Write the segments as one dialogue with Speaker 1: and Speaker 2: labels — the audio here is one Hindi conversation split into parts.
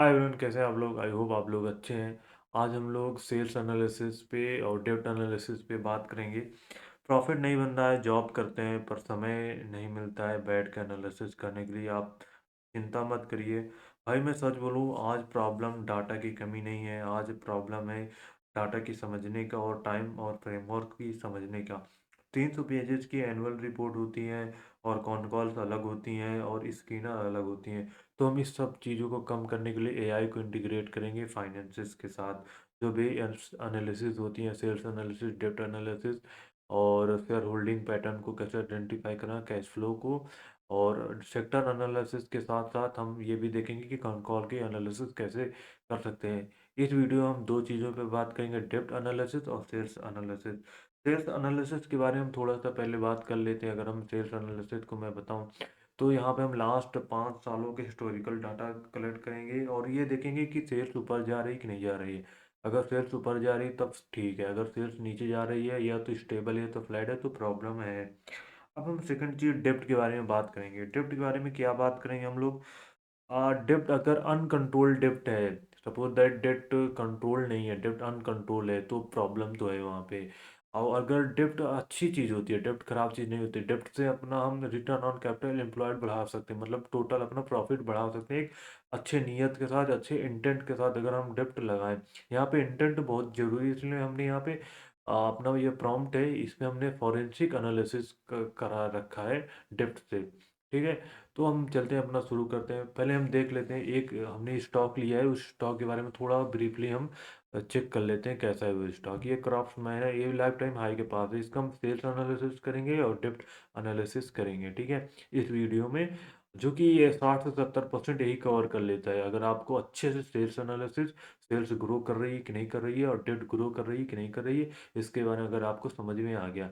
Speaker 1: हाय एवरीवन, कैसे हैं आप लोग? आई होप आप लोग अच्छे हैं। आज हम लोग सेल्स एनालिसिस पे और डेप्थ एनालिसिस पे बात करेंगे। प्रॉफिट नहीं बन रहा है, जॉब करते हैं पर समय नहीं मिलता है बैठ के एनालिसिस करने के लिए। आप चिंता मत करिए भाई। मैं सच बोलूँ, आज प्रॉब्लम डाटा की कमी नहीं है, आज प्रॉब्लम है डाटा की समझने का और टाइम और फ्रेमवर्क की समझने का। 300 पेजेस की एनुअल रिपोर्ट होती है और कॉन कॉल्स अलग होती हैं और स्क्रीनर अलग होती हैं। तो हम इस सब चीज़ों को कम करने के लिए एआई को इंटीग्रेट करेंगे फाइनेंसिस के साथ। जो भी एनालिसिस होती हैं, सेल्स एनालिसिस, डेप्ट एनालिसिस और शेयर होल्डिंग पैटर्न को कैसे आइडेंटिफाई करना, कैश फ्लो को, और सेक्टर एनालिसिस के साथ साथ हम ये भी देखेंगे कि कॉल की एनालिसिस कैसे कर सकते हैं। इस वीडियो में हम दो चीज़ों पे बात करेंगे, डेप्थ एनालिसिस और सेल्स एनालिसिस। सेल्स एनालिसिस के बारे में हम थोड़ा सा पहले बात कर लेते हैं। अगर हम सेल्स एनालिसिस को मैं बताऊं तो यहाँ पे हम लास्ट 5 सालों के हिस्टोरिकल डाटा कलेक्ट करेंगे और ये देखेंगे कि सेल्स ऊपर जा रही है कि नहीं जा रही है। अगर सेल्स ऊपर जा रही है तब ठीक है, अगर सेल्स नीचे जा रही है या तो स्टेबल है तो फ्लैट है तो प्रॉब्लम है। अब हम सेकंड चीज डेप्थ के बारे में बात करेंगे। डेप्थ के बारे में क्या बात करेंगे हम लोग? डेप्थ अगर अनकंट्रोल्ड डेप्थ है, सपोज दैट डेप्थ कंट्रोल नहीं है, डेप्थ अनकंट्रोल है, तो प्रॉब्लम तो है वहाँ पे। और अगर डेप्थ अच्छी चीज़ होती है, डेप्थ खराब चीज़ नहीं होती, डेप्थ से अपना हम रिटर्न ऑन कैपिटल एम्प्लॉयड बढ़ा सकते हैं, मतलब टोटल अपना प्रॉफिट बढ़ा सकते हैं एक अच्छे नीयत के साथ, अच्छे इंटेंट के साथ अगर हम डेप्थ लगाएं। यहाँ पे इंटेंट बहुत ज़रूरी है, इसलिए हमने यहाँ पे अपना ये प्रॉम्प्ट है, इसमें हमने फॉरेंसिक एनालिसिस करा रखा है डेप्थ से। ठीक है, तो हम चलते हैं, अपना शुरू करते हैं। पहले हम देख लेते हैं, एक हमने स्टॉक लिया है, उस स्टॉक के बारे में थोड़ा ब्रीफली हम चेक कर लेते हैं कैसा है वो स्टॉक। ये क्राफ्ट्समैन है, ये लाइफ टाइम हाई के पास है। इसका हम सेल्स एनालिसिस करेंगे और डेप्थ एनालिसिस करेंगे, ठीक है, इस वीडियो में। जो कि ये 60 से 70% यही कवर कर लेता है। अगर आपको अच्छे से सेल्स एनालिसिस, सेल्स ग्रो कर रही है कि नहीं कर रही है और डेप्थ ग्रो कर रही है कि नहीं कर रही है, इसके बारे में अगर आपको समझ में आ गया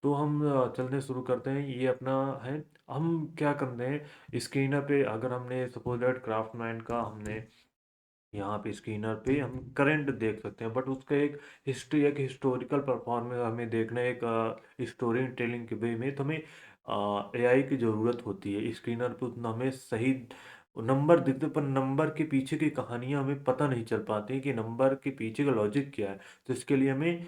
Speaker 1: तो हम चलने शुरू करते हैं। ये अपना है, हम क्या करते हैं स्क्रीनर पे। अगर हमने सपोज दैट क्राफ्टमैन का हमने यहाँ पे स्क्रीनर पे हम करंट देख सकते हैं, बट उसका एक हिस्ट्री, एक हिस्टोरिकल परफॉर्मेंस हमें देखना है, एक स्टोरी टेलिंग के वे में। तो हमें एआई की ज़रूरत होती है। स्क्रीनर पे उतना हमें सही नंबर दिखते, पर नंबर के पीछे की कहानियाँ हमें पता नहीं चल पाती कि नंबर के पीछे का लॉजिक क्या है। तो इसके लिए हमें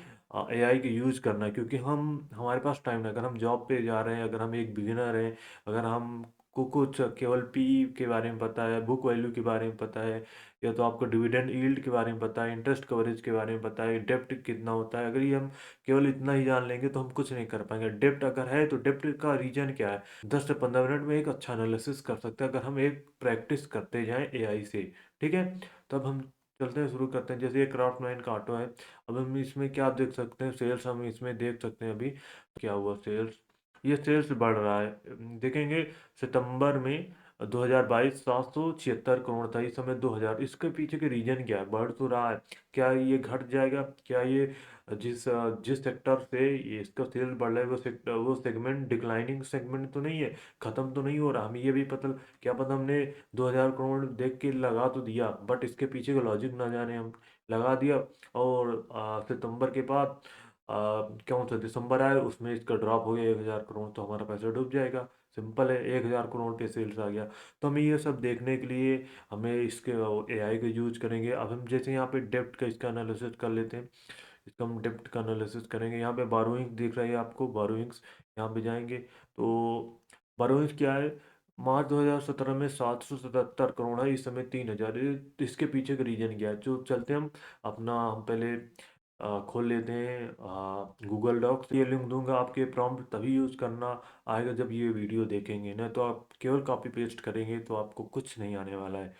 Speaker 1: एआई का यूज़ करना है, क्योंकि हम हमारे पास टाइम नहीं। अगर हम जॉब पे जा रहे हैं, अगर हम एक बिगिनर हैं, अगर हम को कुछ केवल पी के बारे में पता है, बुक वैल्यू के बारे में पता है, या तो आपको डिविडेंड यील्ड के बारे में पता है, इंटरेस्ट कवरेज के बारे में पता है, डेप्ट कितना होता है, अगर ये हम केवल इतना ही जान लेंगे तो हम कुछ नहीं कर पाएंगे। डेप्ट अगर है तो डेप्ट का रीजन क्या है, 10 से 15 मिनट में एक अच्छा एनालिसिस कर सकते हैं अगर हम एक प्रैक्टिस करते जाएं एआई से। ठीक है, तब हम चलते हैं, शुरू करते हैं। जैसे ये क्राफ्ट नाइन का ऑटो है। अब हम इसमें क्या देख सकते हैं, सेल्स हम इसमें देख सकते हैं। अभी क्या हुआ सेल्स, ये सेल्स बढ़ रहा है, देखेंगे सितंबर में 2022 776 करोड़ था, इस समय 2000। इसके पीछे के रीजन क्या है? बढ़ तो रहा है, क्या ये घट जाएगा? क्या ये जिस जिस सेक्टर से ये इसका सेल्स बढ़ रहा है वो सेक्टर, वो सेगमेंट डिक्लाइनिंग सेगमेंट तो नहीं है, खत्म तो नहीं हो रहा? हमें ये भी पता, क्या पता हमने 2000 करोड़ देख के लगा तो दिया, बट इसके पीछे का लॉजिक ना जाने, हम लगा दिया और सितंबर के बाद कौन सा दिसंबर आया, उसमें इसका ड्रॉप हो गया 1000 करोड़, तो हमारा पैसा डूब जाएगा। सिंपल है, 1000 करोड़ पे सेल्स आ गया। तो हमें ये सब देखने के लिए हमें इसके एआई का यूज करेंगे। अब हम जैसे यहाँ पे डेप्थ का इसका एनालिसिस कर लेते हैं। इसका हम डेप्थ का एनालिसिस करेंगे। यहाँ पे बारोइंग दिख रही है आपको, बारोइंग्स, यहाँ पे जाएंगे तो बारोइंग्स क्या है? मार्च 2017 में 777 करोड़ है, इस समय 3000। इसके पीछे का रीजन क्या है? जो चलते हैं हम अपना, हम पहले खोल लेते हैं गूगल डॉक्स। ये लिंक दूंगा, आपके प्रॉम्प्ट तभी यूज़ करना आएगा जब ये वीडियो देखेंगे ना, तो आप केवल कॉपी पेस्ट करेंगे तो आपको कुछ नहीं आने वाला है।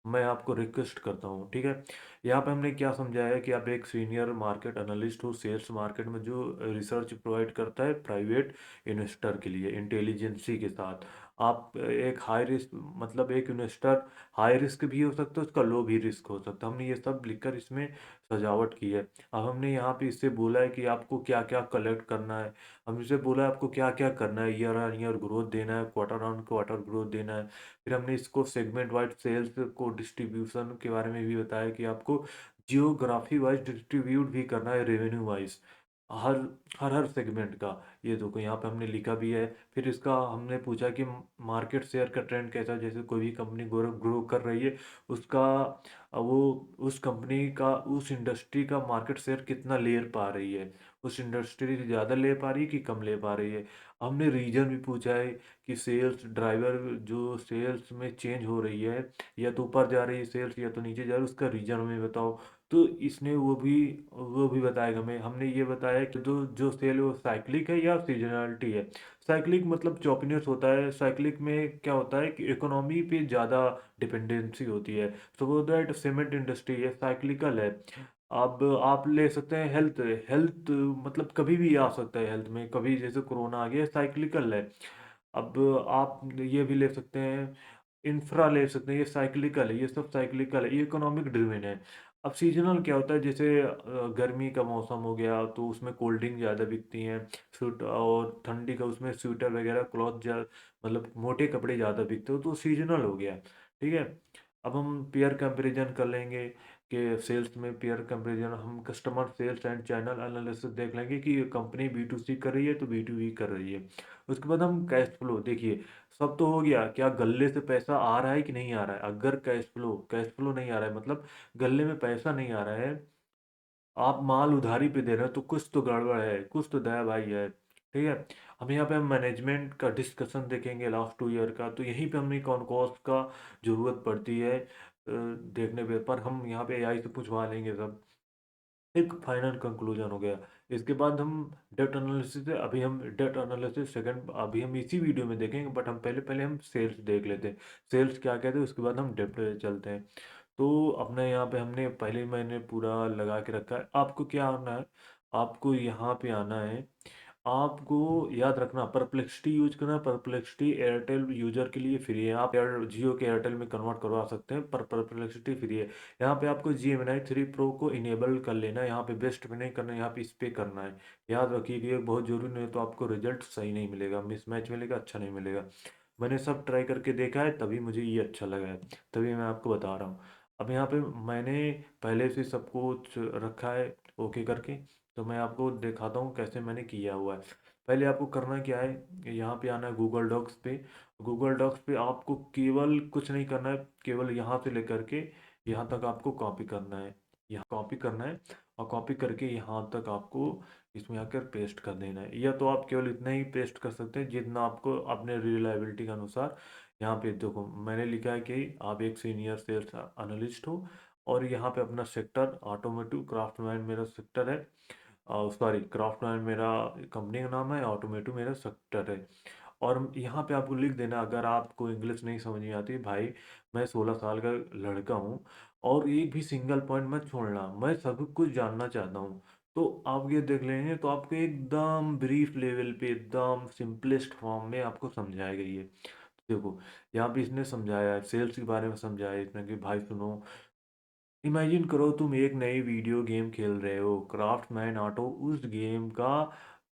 Speaker 1: मैं आपको रिक्वेस्ट करता हूँ, ठीक है। यहाँ पे हमने क्या समझाया है कि आप एक सीनियर मार्केट एनालिस्ट हो सेल्स मार्केट में, जो रिसर्च प्रोवाइड करता है प्राइवेट इन्वेस्टर के लिए इंटेलिजेंसी के साथ। आप एक हाई रिस्क, मतलब एक इन्वेस्टर हाई रिस्क भी हो सकता है, उसका लो भी रिस्क हो सकता है। हमने ये सब लिखकर इसमें सजावट की है। अब हमने यहाँ पे इससे बोला है कि आपको क्या क्या कलेक्ट करना है। हम इसे बोला है आपको क्या क्या करना है, ईयर ऑन ईयर ग्रोथ देना है, क्वार्टर ऑन क्वार्टर ग्रोथ देना है। फिर हमने इसको सेगमेंट वाइज सेल्स को डिस्ट्रीब्यूशन के बारे में भी बताया कि आपको जियोग्राफी वाइज डिस्ट्रीब्यूट भी करना है, रेवेन्यू वाइज। हर हर सेगमेंट का। ये देखो यहाँ पे हमने लिखा भी है। फिर इसका हमने पूछा कि मार्केट शेयर का ट्रेंड कैसा है, जैसे कोई भी कंपनी ग्रो ग्रो कर रही है, उसका वो उस कंपनी का, उस इंडस्ट्री का मार्केट शेयर कितना ले पा रही है, उस इंडस्ट्री से ज़्यादा ले पा रही है कि कम ले पा रही है। हमने रीजन भी पूछा है कि सेल्स ड्राइवर जो सेल्स में चेंज हो रही है, या तो ऊपर जा रही है सेल्स या तो नीचे जा रही है, उसका रीजन हमें बताओ। तो इसने वो भी बताएगा। हमें हमने ये बताया कि जो जो सेल है वो साइक्लिक है या सीजनलिटी है। साइक्लिक मतलब चौपनेस होता है। साइक्लिक में क्या होता है कि इकोनॉमी पे ज़्यादा डिपेंडेंसी होती है। सो वो दैट सीमेंट इंडस्ट्री है, साइक्लिकल है। अब आप ले सकते हैं हेल्थ। हेल्थ मतलब कभी भी आ सकता है, हेल्थ में कभी जैसे कोरोना आ गया, साइक्लिकल है। अब आप ये भी ले सकते हैं, इंफ्रा ले सकते हैं, ये साइक्लिकल है, ये सब साइक्लिकल है, ये इकोनॉमिक ड्रिवन है। अब सीजनल क्या होता है, जैसे गर्मी का मौसम हो गया तो उसमें कोल्ड ड्रिंक ज़्यादा बिकती हैं, स्वेट, और ठंडी का उसमें स्वेटर वगैरह क्लॉथ मतलब मोटे कपड़े ज़्यादा बिकते हो, तो सीजनल हो गया। ठीक है। अब हम पेयर कंपैरिजन कर लेंगे कि सेल्स में पेयर कंपैरिजन, हम customer sales and channel analysis देख लेंगे कि कंपनी बी टू सी कर रही है तो बी टू बी कर रही है। उसके बाद हम कैश फ्लो देखिए। सब तो हो गया, क्या गल्ले से पैसा आ रहा है कि नहीं आ रहा है। अगर कैश फ्लो नहीं आ रहा है, मतलब गले में पैसा नहीं आ रहा है, आप माल उधारी पे दे रहे हो, तो कुछ तो गड़बड़ है, कुछ तो दया भाई है। ठीक है। हम यहाँ पे हम मैनेजमेंट का डिस्कशन देखेंगे लास्ट 2 ईयर का, तो यहीं पे हमें कौन कॉस्ट का जरूरत पड़ती है देखने पे, पर हम यहाँ पे एआई से पूछवा लेंगे सब। एक फाइनल कंक्लूजन हो गया। इसके बाद हम डेट एनालिसिस है, अभी हम डेट एनालिसिस सेकंड अभी हम इसी वीडियो में देखेंगे, बट हम पहले पहले हम सेल्स देख लेते हैं। सेल्स क्या कहते हैं, उसके बाद हम डेप्ट पे चलते हैं। तो अपने यहाँ पे हमने पहले ही मैंने पूरा लगा के रखा है। आपको क्या आना है, आपको यहाँ पे आना है। आपको याद रखना, परप्लेक्सिटी यूज करना। परप्लेक्सिटी एयरटेल यूजर के लिए फ्री है, आप जियो के एयरटेल में कन्वर्ट करवा सकते हैं, पर परप्लेक्सिटी फ्री है। यहाँ पे आपको GMNI 3 Pro को इनेबल कर लेना है, यहाँ पे बेस्ट पे नहीं करना है, यहाँ पे इस पे करना है। याद रखिए कि ये बहुत जरूरी, नहीं तो आपको रिजल्ट सही नहीं मिलेगा, मिसमैच मिलेगा, अच्छा नहीं मिलेगा। मैंने सब ट्राई करके देखा है, तभी मुझे ये अच्छा लगा है, तभी मैं आपको बता रहा हूँ। अब यहाँ पे मैंने पहले से सब कुछ रखा है ओके करके, तो मैं आपको दिखाता हूँ कैसे मैंने किया हुआ है। पहले आपको करना क्या है, यहाँ पे आना है गूगल डॉक्स पे। गूगल डॉक्स पे आपको केवल कुछ नहीं करना है, केवल यहाँ से लेकर के यहाँ तक आपको कॉपी करना है। यहाँ कॉपी करना है, और कॉपी करके यहाँ तक आपको इसमें आकर पेस्ट कर देना है। या तो आप केवल इतना ही पेस्ट कर सकते हैं जितना आपको अपने रिलायबिलिटी के अनुसार। यहाँ पे देखो मैंने लिखा है कि आप एक सीनियर सेल्स एनालिस्ट हो, और यहाँ पे अपना सेक्टर ऑटोमोटिव क्राफ्टमैन मेरा सेक्टर है, सॉरी क्राफ्टमैन मेरा कंपनी का नाम है, ऑटोमेटिव मेरा सेक्टर है। और यहाँ पे आपको लिख देना, अगर आपको इंग्लिश नहीं समझ में आती भाई, मैं 16 साल का लड़का हूँ, और एक भी सिंगल पॉइंट मत छोड़ना, मैं सब कुछ जानना चाहता हूँ। तो आप ये देख लेंगे तो आपको एकदम ब्रीफ लेवल पे, एकदम सिंपलेस्ट फॉर्म में आपको समझाया गई है। देखो यहाँ पे इसने समझाया है, सेल्स के बारे में समझाया है इसने कि भाई सुनो, इमेजिन करो तुम एक नई वीडियो गेम खेल रहे हो, क्राफ्टमैन ऑटो उस गेम का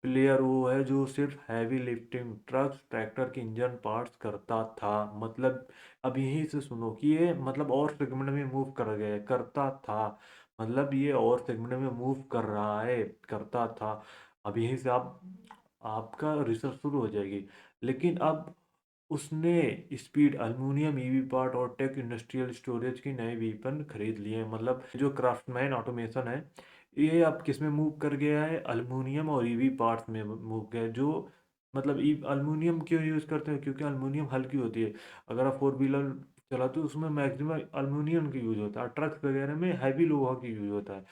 Speaker 1: प्लेयर वो है जो सिर्फ हैवी लिफ्टिंग, ट्रक्स, ट्रैक्टर के इंजन पार्ट्स करता था। मतलब अब यहीं से सुनो कि ये मतलब और सेगमेंट में मूव कर गया है, करता था, मतलब ये और सेगमेंट में मूव कर रहा है, करता था। अब यहीं से आप आपका रिसर्च शुरू हो जाएगी। लेकिन अब उसने स्पीड, अल्मुनियम, ईवी पार्ट और टेक इंडस्ट्रियल स्टोरेज की नए वेपन खरीद लिए हैं। मतलब जो क्राफ्टमैन ऑटोमेशन है, ये अब किस में मूव कर गया है, अल्मुनियम और ईवी पार्ट्स में मूव गया है। जो मतलब अल्मुनियम क्यों यूज़ करते हैं, क्योंकि अल्मुनियम हल्की होती है। अगर आप 4 व्हीलर चलाते हो उसमें मैक्सिमम अल्मुनियम की यूज होता है, ट्रक्स वगैरह में हैवी लोहा की यूज होता है,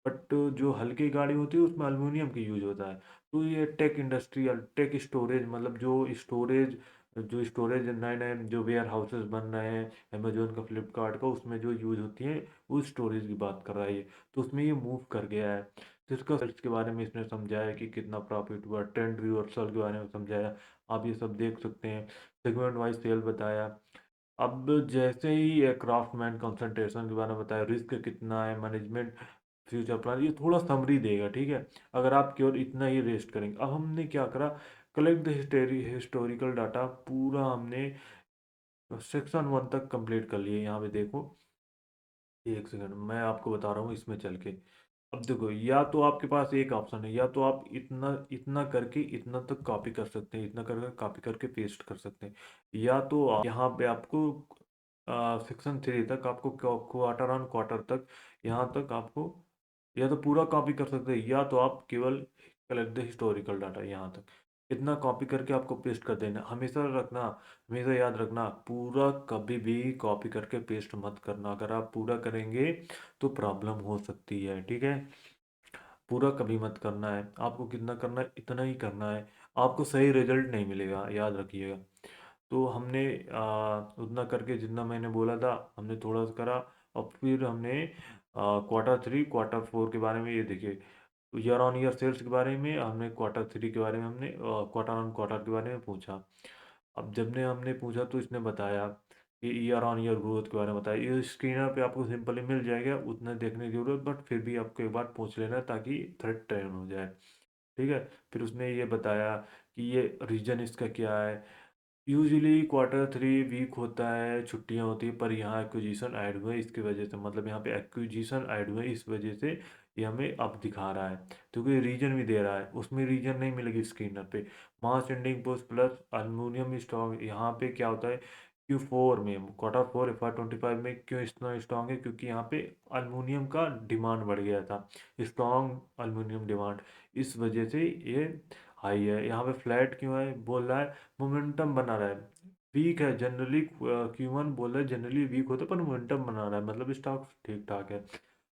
Speaker 1: बट जो हल्की गाड़ी होती है उसमें अल्मुनियम की यूज होता है। तो ये टेक इंडस्ट्रियल, टेक स्टोरेज, मतलब जो स्टोरेज नए नए जो वेयर हाउसेस बन रहे हैं, अमेजोन का, फ्लिपकार्ट का, उसमें जो यूज होती है उस स्टोरेज की बात कर रहा है ये। तो उसमें ये मूव कर गया है। तो इसका सेल्स के बारे में इसने समझाया कि कितना प्रॉफिट हुआ, ट्रेंड रिवर्सल के बारे में समझाया। आप ये सब देख सकते हैं। सेगमेंट वाइज सेल बताया। अब जैसे ही क्राफ्टमैन कंसंट्रेशन के बारे में बताया, रिस्क कितना है, मैनेजमेंट, फ्यूचर प्लान, ये थोड़ा समरी देगा। ठीक है। अगर आप केवल इतना ही रेस्ट करेंगे। अब हमने क्या करा, कलेक्ट द हिस्टोरिकल डाटा, पूरा हमने सेक्शन 1 तक कंप्लीट कर लिए। यहाँ पे देखो, एक सेकंड मैं आपको बता रहा हूँ इसमें चल के। अब देखो, या तो आपके पास एक ऑप्शन है, या तो आप इतना इतना करके इतना तक कॉपी कर सकते हैं, इतना करके कॉपी करके पेस्ट कर सकते हैं, या तो यहाँ पे आपको सेक्शन 3 तक आपको क्वार्टर ऑन क्वार्टर तक, यहाँ तक आपको या तो पूरा कॉपी कर सकते हैं, या तो आप केवल कलेक्ट द हिस्टोरिकल डाटा यहाँ तक, इतना कॉपी करके आपको पेस्ट कर देना। हमेशा रखना, हमेशा याद रखना, पूरा कभी भी कॉपी करके पेस्ट मत करना। अगर आप पूरा करेंगे तो प्रॉब्लम हो सकती है, ठीक है। पूरा कभी मत करना है, आपको कितना करना है इतना ही करना है, आपको सही रिजल्ट नहीं मिलेगा, याद रखिएगा। तो हमने उतना करके जितना मैंने बोला था हमने थोड़ा सा करा, और फिर हमने क्वार्टर थ्री क्वार्टर फोर के बारे में, ये देखिए, ईयर ऑन ईयर सेल्स के बारे में हमने, क्वार्टर थ्री के बारे में हमने, क्वार्टर ऑन क्वार्टर के बारे में पूछा। अब जब ने हमने पूछा तो इसने बताया कि ईयर ऑन ईयर ग्रोथ के बारे में बताया। ये स्क्रीनर पे आपको सिंपली मिल जाएगा, उतना देखने की जरूरत, बट फिर भी आपको एक बार पूछ लेना ताकि थ्रेड ट्रेन हो जाए, ठीक है। फिर उसने ये बताया कि ये रीजन इसका क्या है। यूजुअली क्वार्टर थ्री वीक होता है, छुट्टियां होती है, पर यहाँ एक्विजिशन ऐड हुए इसकी वजह से, मतलब यहाँ पे एक्विजिशन ऐड हुए इस वजह से ये हमें अब दिखा रहा है, क्योंकि रीजन भी दे रहा है, उसमें रीजन नहीं मिलेगी स्क्रीनर पे। Mass ending post plus aluminium stock, यहाँ पे क्या होता है, Q4 में, क्वार्टर फोर FY25 में क्यों इतना स्ट्रांग है, क्योंकि यहाँ पे अल्मोनियम का डिमांड बढ़ गया था, स्ट्रॉन्ग अल्मोनियम डिमांड, इस वजह से ये हाई है। यहाँ पे फ्लैट क्यों है, बोल रहा है मोमेंटम बना रहा है, वीक है जनरली, Q1 बोल रहा है जनरली वीक होता है पर मोमेंटम बना रहा है, मतलब स्टॉक ठीक ठाक है।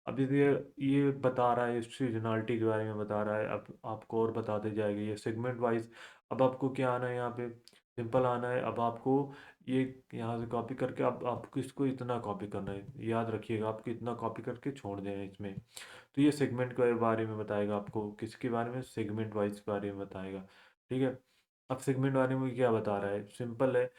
Speaker 1: अब ये बता रहा है, सीजनलिटी के बारे में बता रहा है, अब आपको और बताते जाएगा ये सेगमेंट वाइज। अब आपको क्या आना है यहाँ पे, सिंपल आना है। अब आपको ये यहाँ से कॉपी करके, अब आपको इसको इतना कॉपी करना है, याद रखिएगा, आपको इतना कॉपी करके छोड़ देना है इसमें। तो ये सेगमेंट के बारे में बताएगा आपको, किसके बारे में, सेगमेंट वाइज के बारे में बताएगा, ठीक है। अब सेगमेंट बारे में क्या बता रहा है, सिंपल है,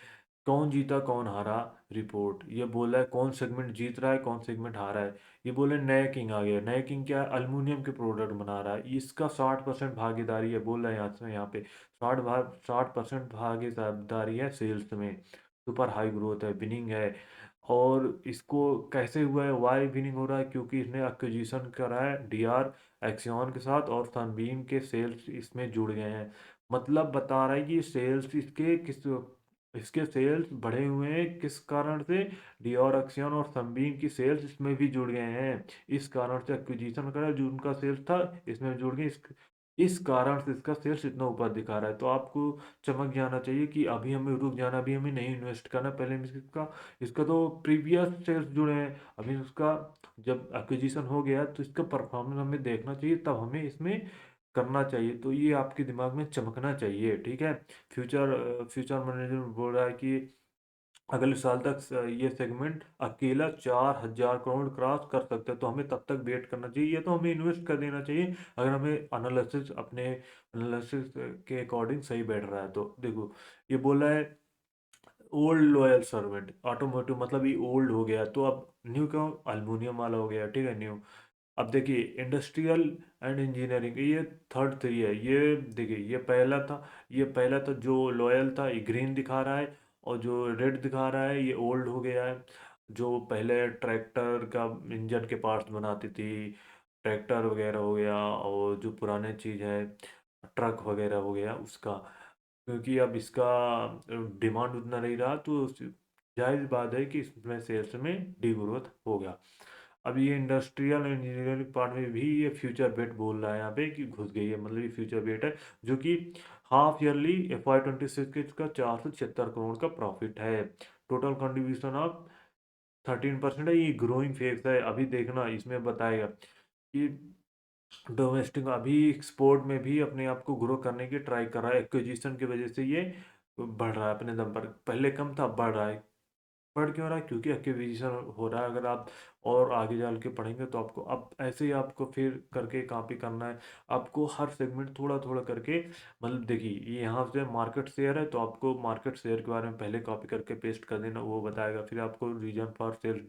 Speaker 1: कौन जीता कौन हारा रिपोर्ट, ये बोला है कौन सेगमेंट जीत रहा है कौन सेगमेंट हारा है। ये बोले नया किंग आ गया, नया किंग क्या है, अल्मुनियम के प्रोडक्ट बना रहा है, इसका 60% भागीदारी है, बोल रहा है यहाँ पे 60% भागीदारी है सेल्स में, सुपर हाई ग्रोथ है, विनिंग है। और इसको कैसे हुआ है, वाई विनिंग हो रहा है, क्योंकि इसने एक्विजिशन करा है डीआर एक्सियन के साथ, और सनबीम के सेल्स इसमें जुड़ गए हैं। मतलब बता रहा है कि सेल्स इसके सेल्स बढ़े हुए हैं, किस कारण से, डियोर एक्सियन और सनबीम की सेल्स इसमें भी जुड़ गए हैं, इस कारण से एक्विजिशन करा, जो उनका सेल्स था इसमें जुड़ गए, इस कारण से इसका सेल्स इतना ऊपर दिखा रहा है। तो आपको चमक जाना चाहिए कि अभी हमें रुक जाना, अभी हमें नहीं इन्वेस्ट करना, पहले हम इसका इसका तो प्रीवियस सेल्स जुड़े हैं, अभी उसका जब एक्विजिशन हो गया तो इसका परफॉर्मेंस हमें देखना चाहिए, तब हमें इसमें करना चाहिए। तो ये आपके दिमाग में चमकना चाहिए, ठीक है। फ्यूचर मैनेजर बोल रहा है कि अगले साल तक ये सेगमेंट अकेला 4,000 करोड़ क्रॉस कर सकता है, तो हमें तब तक वेट करना चाहिए, या तो हमें इन्वेस्ट कर देना चाहिए अगर हमें एनालिसिस, अपने एनालिसिस के अकॉर्डिंग सही बैठ रहा है। तो देखो, ये बोल रहा है ओल्ड लॉयल सर्वेंट ऑटोमोटिव, मतलब ये ओल्ड हो गया, तो अब न्यू क्यों, अल्मोनियम वाला हो गया, ठीक है, न्यू। अब देखिए इंडस्ट्रियल एंड इंजीनियरिंग, ये थर्ड थ्री है, ये देखिए, ये पहला था जो लॉयल था, ये ग्रीन दिखा रहा है, और जो रेड दिखा रहा है ये ओल्ड हो गया है। जो पहले ट्रैक्टर का इंजन के पार्ट्स बनाती थी, ट्रैक्टर वगैरह हो गया, और जो पुराने चीज़ है, ट्रक वगैरह हो गया उसका, क्योंकि अब इसका डिमांड उतना नहीं रहा, तो जायज़ बात है कि इसमें सेल्स में डी ग्रोथ होगा। अब ये इंडस्ट्रियल इंजीनियरिंग पार्ट में भी ये फ्यूचर बेट बोल रहा है यहाँ पे कि घुस गई है, मतलब ये फ्यूचर बेट है, जो कि हाफ ईयरली FY26 के इसका 476 करोड़ का प्रॉफिट है। टोटल कंट्रीब्यूशन ऑफ 13% है, ये ग्रोइंग फेज है। अभी देखना इसमें बताएगा कि डोमेस्टिक अभी एक्सपोर्ट में भी अपने आप को ग्रो करने की ट्राई कर रहा है, एक्विजिशन की वजह से ये बढ़ रहा है अपने दम पर, पहले कम था, अब बढ़ रहा है। बढ़ क्यों रहा है, क्योंकि एक्विजिशन हो रहा है। अगर आप और आगे चल के पढ़ेंगे तो आपको अब ऐसे ही आपको फिर करके कॉपी करना है, आपको हर सेगमेंट थोड़ा थोड़ा करके, मतलब देखिए ये यहाँ से मार्केट शेयर है, तो आपको मार्केट शेयर के बारे में पहले कॉपी करके पेस्ट कर देना, वो बताएगा। फिर आपको रीजन फॉर सेल्स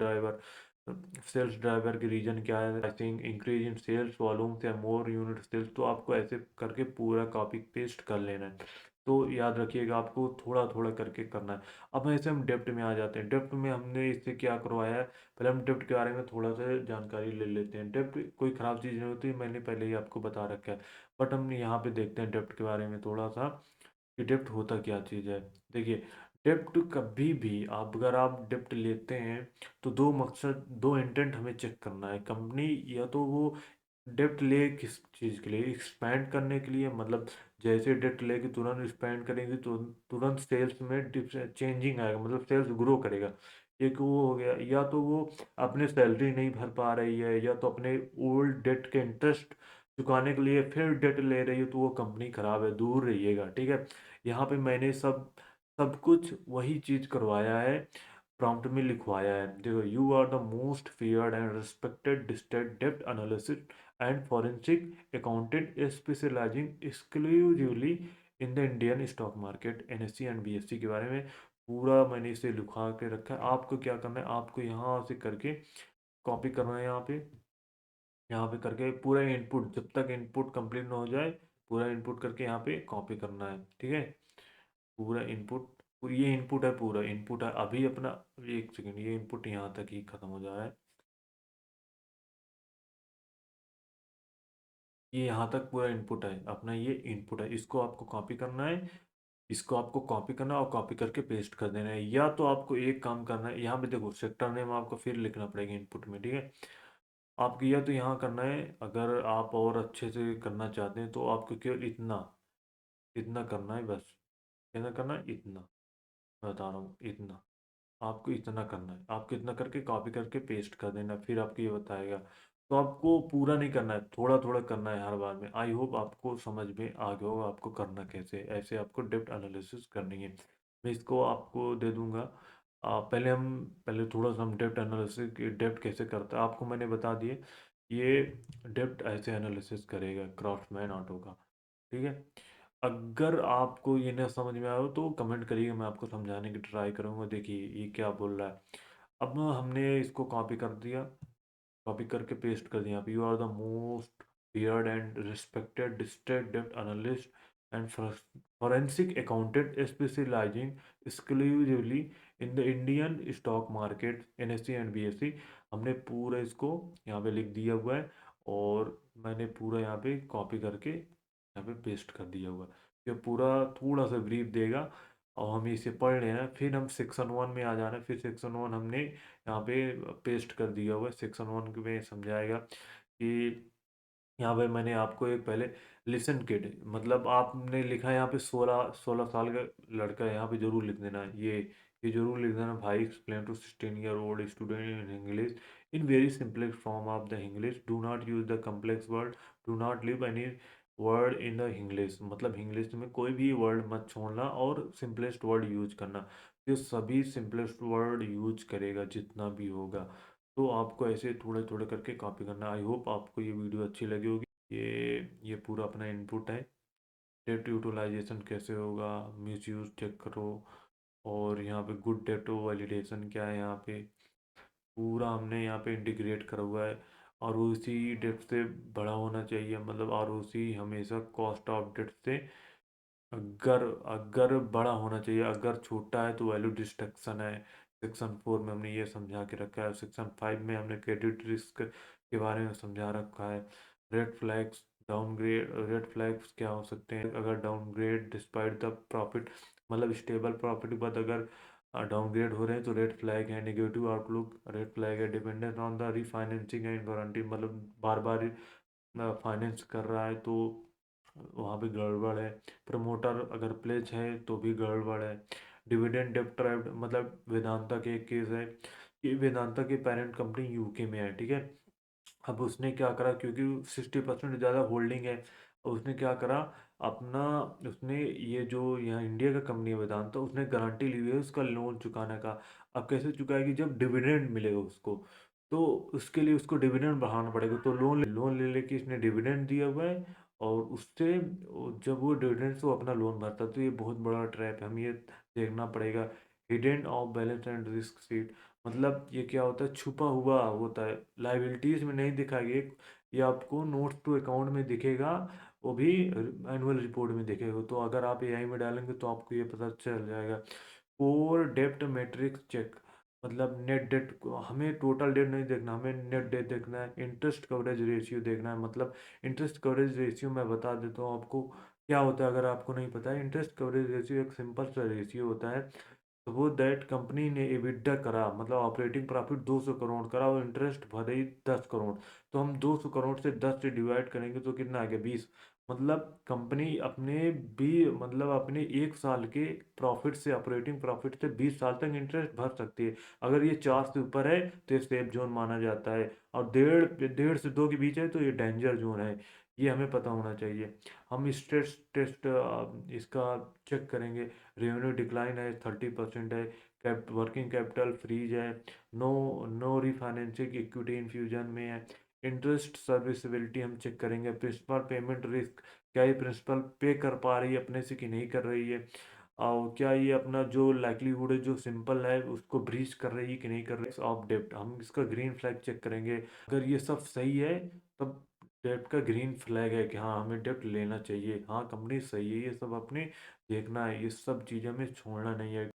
Speaker 1: ड्राइवर की रीजन क्या है, I think increase in sales volume या मोर यूनिट सेल्स, तो आपको ऐसे करके पूरा कॉपी पेस्ट कर लेना है। तो याद रखिएगा आपको थोड़ा थोड़ा करके करना है। अब ऐसे हम डेप्ट में आ जाते हैं। डेप्ट में हमने इससे क्या करवाया है, पहले हम डेप्ट के बारे में थोड़ा सा जानकारी ले लेते हैं। डेप्ट कोई ख़राब चीज़ नहीं होती, मैंने पहले ही आपको बता रखा है। बट हम यहाँ पे देखते हैं डेप्ट के बारे में थोड़ा सा कि डेप्ट होता क्या चीज़ है। देखिए, डेप्ट कभी भी आप अगर आप डेप्ट लेते हैं तो दो मकसद, दो इंटेंट हमें चेक करना है। कंपनी या तो वो डेप्ट ले किस चीज़ के लिए, एक्सपैंड करने के लिए, मतलब जैसे डेप्ट लेके तुरंत एक्सपैंड करेंगे तो तुरंत सेल्स में चेंजिंग आएगा, मतलब सेल्स ग्रो करेगा। एक वो हो गया, या तो वो अपने सैलरी नहीं भर पा रही है, या तो अपने ओल्ड डेट के इंटरेस्ट चुकाने के लिए फिर डेट ले रही है, तो वो कंपनी खराब है, दूर रहिएगा, ठीक है। यहाँ पे मैंने सब सब कुछ वही चीज़ करवाया है, प्रॉम्प्ट में लिखवाया है। देखो, you are the most feared and respected district डेप्ट analysis and forensic accountant specialising exclusively in the Indian stock market, NSC and BSC के बारे में पूरा मैंने इसे लिखवा के रखा है। आपको क्या करना है, आपको यहाँ से करके कॉपी करना है, यहाँ पे करके पूरा इनपुट, जब तक इनपुट कंप्लीट ना हो जाए पूरा इनपुट करके यहाँ पे कॉपी करना है, ठीक है। पूरा इनपुट, ये इनपुट है, पूरा इनपुट है अभी अपना। एक सेकेंड, ये इनपुट यहाँ तक ही खत्म हो जाए, ये यहाँ तक पूरा इनपुट है अपना, ये इनपुट है, इसको आपको कॉपी करना है। इसको आपको कॉपी करना है और कॉपी करके पेस्ट कर देना है। या तो आपको एक काम करना है, यहाँ पे देखो सेक्टर नेम आपको फिर लिखना पड़ेगा इनपुट में, ठीक है। आपको या तो यहाँ करना है, अगर आप और अच्छे से करना चाहते हैं तो आपको केवल इतना इतना करना है बस। कितना करना है, इतना, मैं बता रहा हूँ, इतना आपको इतना करना है। आपको इतना करके कॉपी करके पेस्ट कर देना, फिर आपको ये बताएगा। तो आपको पूरा नहीं करना है, थोड़ा थोड़ा करना है हर बार में। आई होप आपको समझ में आ गया होगा आपको करना कैसे है। ऐसे आपको डेप्ट एनालिसिस करनी है। मैं इसको आपको दे दूंगा। पहले थोड़ा सा हम डेप्ट एनालिसिस, डेप्ट कैसे करता है आपको मैंने बता दिए। ये डेप्ट ऐसे एनालिसिस करेगा क्राफ्टमैन ऑटो का, ठीक है। अगर आपको ये ना समझ में आया हो तो कमेंट करिए, मैं आपको समझाने की ट्राई करूँगा। देखिए ये क्या बोल रहा है। अब हमने इसको कॉपी कर दिया, कॉपी करके पेस्ट कर दिया। You are the most feared and respected district डेप्ट analyst and forensic accountant specializing exclusively in the Indian stock market, NSC and BSC. हमने पूरा इसको यहाँ पे लिख दिया हुआ है, और मैंने पूरा यहाँ पे कॉपी करके यहाँ पे पेस्ट कर दिया हुआ है। ये पूरा थोड़ा सा ब्रीफ देगा और हम इसे पढ़ लेना है। फिर हम सेक्शन वन में आ जाना है। फिर सेक्शन वन हमने यहाँ पे पेस्ट कर दिया हुआ है। सेक्शन वन में समझाएगा कि यहाँ पे मैंने आपको एक पहले लिसन किड, मतलब आपने लिखा है यहाँ पे 16 16 साल का लड़का है, यहाँ पे जरूर लिख देना है ये जरूर लिख देना। भाई explain to 16 year old student in English in very simplest form of the English, do not use the complex word, do not live any word in the English, मतलब इंग्लिश में कोई भी वर्ड मत छोड़ना और सिंपलेस्ट वर्ड यूज करना। ये सभी सिंपलेस्ट वर्ड यूज करेगा जितना भी होगा। तो आपको ऐसे थोड़े थोड़े करके कॉपी करना। आई होप आपको ये वीडियो अच्छी लगी होगी। ये पूरा अपना इनपुट है। डेट यूटिलाइजेशन कैसे होगा, मिस यूज चेक करो, और यहाँ पे गुड डेट वैलिडेशन क्या है, यहाँ पे पूरा हमने यहाँ पे इंटीग्रेट करा हुआ है। और उसी डेट से बड़ा होना चाहिए, मतलब और उसी हमेशा कॉस्ट ऑफ डेट से अगर अगर बड़ा होना चाहिए, अगर छोटा है तो वैल्यू डिस्ट्रक्शन है। सेक्शन फोर में हमने ये समझा के रखा है। सेक्शन फाइव में हमने क्रेडिट रिस्क के बारे में समझा रखा है। Red flags, downgrade, red flags क्या हो सकते हैं, अगर डाउनग्रेड डिस्पाइट द प्रॉफिट, मतलब स्टेबल प्रॉफिट के बाद अगर डाउनग्रेड हो रहे हैं तो रेड फ्लैग है। नेगेटिव आउटलुक रेड फ्लैग है। Dependence on the refinancing and guarantee, मतलब बार बार फाइनेंस कर रहा है तो वहाँ पे गड़बड़ है। प्रमोटर अगर प्लेज है तो भी गड़बड़ है। डिविडेंड डेप्ट, मतलब वेदांता के एक केस है। ये वेदांता की पेरेंट कंपनी यूके में है, ठीक है। अब उसने क्या करा, क्योंकि 60% ज़्यादा होल्डिंग है, और उसने क्या करा अपना, उसने ये जो यहाँ इंडिया का कंपनी है वेदांता, उसने गारंटी ली हुई है उसका लोन चुकाने का। अब कैसे चुकाएगी, जब डिविडेंड मिलेगा उसको, तो उसके लिए उसको डिविडेंड बढ़ाना पड़ेगा। तो लोन ले लेके इसने डिविडेंड दिया हुआ है, और उससे जब वो डिविडेंड से वो अपना लोन भरता है, तो ये बहुत बड़ा ट्रैप है, हमें ये देखना पड़ेगा। Hidden of balance and risk sheet, मतलब ये क्या होता है, छुपा हुआ होता है, लाइबिलिटीज में नहीं दिखाएगी। ये आपको नोट्स टू अकाउंट में दिखेगा, वो भी एनुअल रिपोर्ट में देखेगा। तो अगर आप एआई में डालेंगे तो आपको ये पता चल जाएगा। कोर डेप्ट मैट्रिक्स चेक, मतलब नेट डेट को हमें टोटल डेट नहीं देखना, हमें नेट डेट देखना है। इंटरेस्ट कवरेज रेशियो देखना है, मतलब इंटरेस्ट कवरेज रेशियो मैं बता देता हूँ आपको क्या होता है, अगर आपको नहीं पता है। इंटरेस्ट कवरेज रेशियो एक सिंपल सा रेशियो होता है। सपोज दैट कंपनी ने एबिटडा करा, मतलब ऑपरेटिंग प्रॉफिट 200 करोड़ करा और इंटरेस्ट भरे ही 10 करोड़। तो हम 200 करोड़ से 10 से डिवाइड करेंगे तो कितना आ गया, 20। मतलब कंपनी अपने भी मतलब अपने 1 साल के प्रॉफिट से, ऑपरेटिंग प्रॉफिट से 20 साल तक इंटरेस्ट भर सकती है। अगर ये 4 से ऊपर है तो ये सेफ जोन माना जाता है, और डेढ़ डेढ़ से 2 के बीच है तो ये डेंजर जोन है। ये हमें पता होना चाहिए। हम स्ट्रेस टेस्ट इसका चेक करेंगे। रेवेन्यू डिक्लाइन है, 30% है, वर्किंग कैपिटल फ्रीज है, no no refinancing equity infusion में है। इंटरेस्ट सर्विसबिलिटी हम चेक करेंगे। प्रिंसिपल पेमेंट रिस्क, क्या ये प्रिंसिपल पे कर पा रही है अपने से कि नहीं कर रही है, और क्या ये अपना जो लाइक्लीहुड है जो सिंपल है उसको ब्रीच कर रही है कि नहीं कर रही है। ऑफ डेप्ट, हम इसका ग्रीन फ्लैग चेक करेंगे। अगर ये सब सही है तब डेप्ट का ग्रीन फ्लैग है कि हाँ हमें डेप्ट लेना चाहिए, हाँ कंपनी सही है। ये सब अपने देखना है, ये सब चीज़ें हमें छोड़ना नहीं है।